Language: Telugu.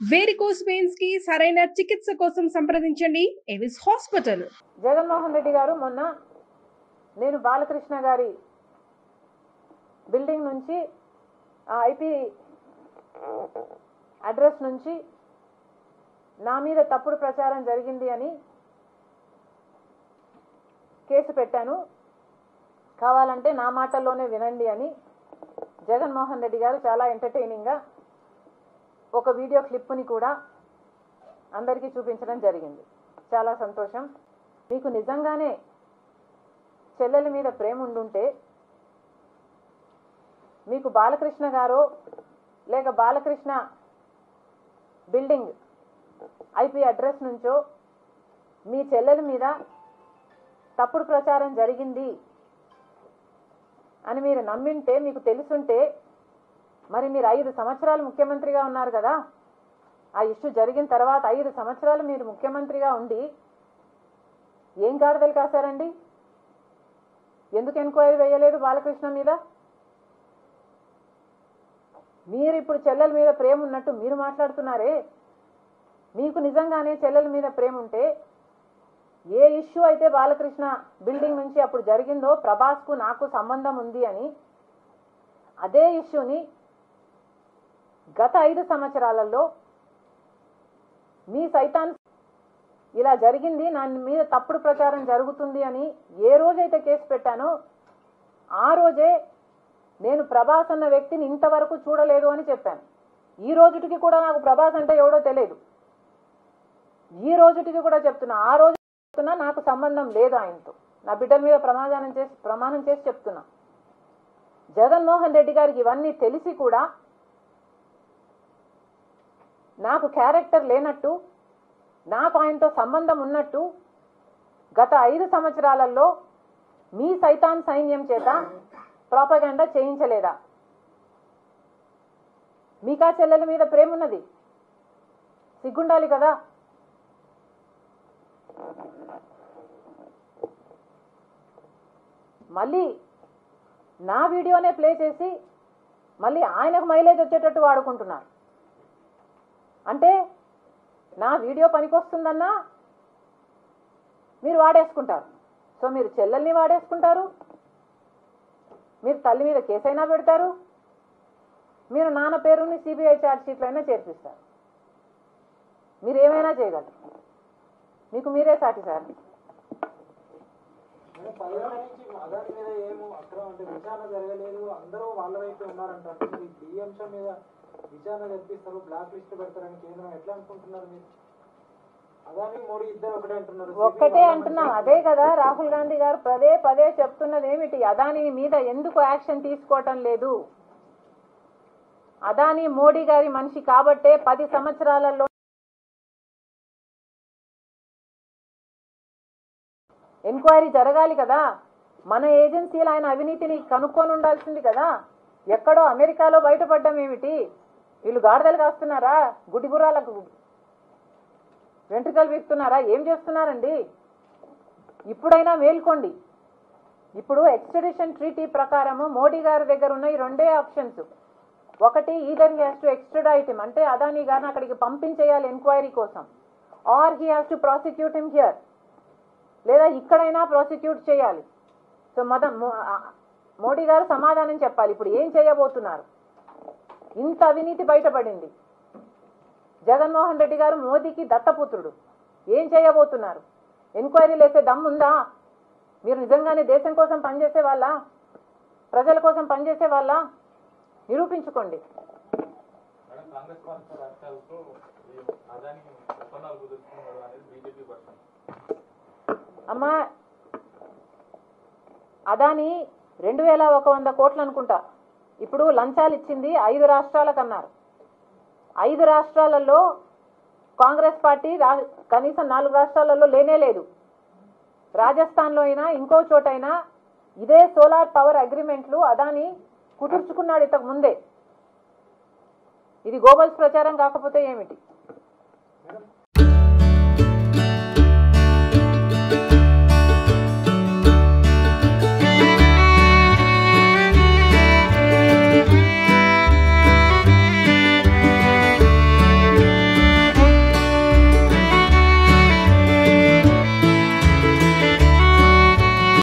వేరికోస్ వెయిన్స్ కి సరైన చికిత్స కోసం సంప్రదించండి ఎవిస్ హాస్పిటల్. జగన్మోహన్ రెడ్డి గారు మొన్న నేను బాలకృష్ణ గారి బిల్డింగ్ నుంచి ఐపీ అడ్రస్ నుంచి నా మీద తప్పుడు ప్రచారం జరిగింది అని కేసు పెట్టాను, కావాలంటే నా మాటల్లోనే వినండి అని జగన్మోహన్ రెడ్డి గారు చాలా ఎంటర్టైనింగ్గా ఒక వీడియో క్లిప్ని కూడా అందరికీ చూపించడం జరిగింది. చాలా సంతోషం. మీకు నిజంగానే చెల్లెల మీద ప్రేమ ఉండుంటే మీకు బాలకృష్ణ గారో లేక బాలకృష్ణ బిల్డింగ్ ఐపీ అడ్రస్ నుంచో మీ చెల్లెల మీద తప్పుడు ప్రచారం జరిగింది అని మీరు నమ్మింటే, మీకు తెలుసుంటే, మరి మీరు 5 సంవత్సరాలు ముఖ్యమంత్రిగా ఉన్నారు కదా. ఆ ఇష్యూ జరిగిన తర్వాత 5 సంవత్సరాలు మీరు ముఖ్యమంత్రిగా ఉండి ఏం గాడిదలు కాశారండి? ఎందుకు ఎంక్వైరీ వేయలేదు బాలకృష్ణ మీద? మీరు ఇప్పుడు చెల్లెల మీద ప్రేమ ఉన్నట్టు మీరు మాట్లాడుతున్నారే. మీకు నిజంగానే చెల్లెల మీద ప్రేమ ఉంటే ఏ ఇష్యూ అయితే బాలకృష్ణ బిల్డింగ్ నుంచి అప్పుడు జరిగిందో, ప్రభాస్కు నాకు సంబంధం ఉంది అని, అదే ఇష్యూని గత 5 సంవత్సరాలలో మీ సైతాన్ ఇలా జరిగింది, నా మీద తప్పుడు ప్రచారం జరుగుతుంది అని ఏ రోజైతే కేసు పెట్టానో ఆ రోజే నేను ప్రభాస్ అన్న వ్యక్తిని ఇంతవరకు చూడలేదు అని చెప్పాను. ఈ రోజుటికి కూడా నాకు ప్రభాస్ అంటే ఎవడో తెలియదు. ఈ రోజుటికి కూడా చెప్తున్నా, ఆ రోజు చెప్తున్నా, నాకు సంబంధం లేదు ఆయనతో. నా బిడ్డల మీద ప్రమాణం చేసి చెప్తున్నా. జగన్మోహన్ రెడ్డి గారికి ఇవన్నీ తెలిసి కూడా నాకు క్యారెక్టర్ లేనట్టు, నాకు ఆయనతో సంబంధం ఉన్నట్టు గత 5 సంవత్సరాలలో మీ సైతాన్ సైన్యం చేత ప్రాపగండా చేయించలేదా? మీకా చెల్లెల మీద ప్రేమ ఉన్నది, సిగ్గుండాలి కదా. మళ్ళీ నా వీడియోనే ప్లే చేసి మళ్ళీ ఆయనకు మైలేజ్ వచ్చేటట్టు వాడుకుంటున్నారు. అంటే నా వీడియో పనికొస్తుందన్నా మీరు వాడేసుకుంటారు. సో మీరు చెల్లెల్ని వాడేసుకుంటారు, మీరు తల్లి మీద కేసైనా పెడతారు, మీరు నాన్న పేరుని సిబిఐ ఛార్జ్ షీట్లో అయినా చేర్పిస్తారు. మీరు ఏమైనా చేయగలరు. మీకు మీరే సాటి సార్. అదాని మీద ఏమో అక్రమం అంటే విచారణ జరగలేదు, అందరూ వాళ్ళ వైపు ఉన్నారంటారు. ఈ అంశం మీద విచారణ జరిపిస్తారు, బ్లాక్ లిస్ట్ పెడతారని కేంద్రం ఎట్లా అనుకుంటున్నారు మీరు? అదాని మోడీ ఇద్దరు ఒకటే అంటున్నారు. ఒక్కటే అంటున్నాం. అదే కదా రాహుల్ గాంధీ గారు పదే పదే చెప్తున్నది ఏమిటి? అదాని మీద ఎందుకు యాక్షన్ తీసుకోవటం లేదు? అదాని మోడీ గారి మనిషి కాబట్టే 10 సంవత్సరాలలో ఎంక్వైరీ జరగాలి కదా. మన ఏజెన్సీలు ఆయన అవినీతిని కనుక్కొని ఉండాల్సింది కదా. ఎక్కడో అమెరికాలో బయటపడ్డం ఏమిటి? వీళ్ళు గాడిదలు కాస్తున్నారా? గుడిగురాలకు వెంట్రుకలు వీక్తున్నారా? ఏం చేస్తున్నారండి? ఇప్పుడైనా మేల్కోండి. ఇప్పుడు ఎక్స్ట్రడిషన్ ట్రీటీ ప్రకారము మోడీ గారి దగ్గర ఉన్న ఈ 2 ఆప్షన్స్. ఒకటి, either he has to extradite him, అంటే అదానీ గారిని అక్కడికి పంపించేయాలి ఎంక్వైరీ కోసం, or he has to prosecute him here, లేదా ఇక్కడైనా ప్రాసిక్యూట్ చేయాలి. సో మోడీ గారు సమాధానం చెప్పాలి. ఇప్పుడు ఏం చేయబోతున్నారు? ఇంత అవినీతి బయటపడింది. జగన్మోహన్ రెడ్డి గారు మోదీకి దత్తపుత్రుడు. ఏం చేయబోతున్నారు? ఎంక్వైరీలు వేసే దమ్ముందా? మీరు నిజంగానే దేశం కోసం పనిచేసే వాళ్ళ, ప్రజల కోసం పనిచేసే వాళ్ళ? నిరూపించుకోండి. అమ్మా, అదాని 2100 కోట్లు అనుకుంటా ఇప్పుడు లంచాలు ఇచ్చింది 5 రాష్ట్రాలకు అన్నారు. 5 రాష్ట్రాలలో కాంగ్రెస్ పార్టీ కనీసం 4 రాష్ట్రాలలో లేనే లేదు. రాజస్థాన్లో అయినా ఇంకో చోటైనా ఇదే సోలార్ పవర్ అగ్రిమెంట్లు అదాని కుదుర్చుకున్నాడు ఇంతకు ముందే. ఇది గోబల్స్ ప్రచారం కాకపోతే ఏమిటి?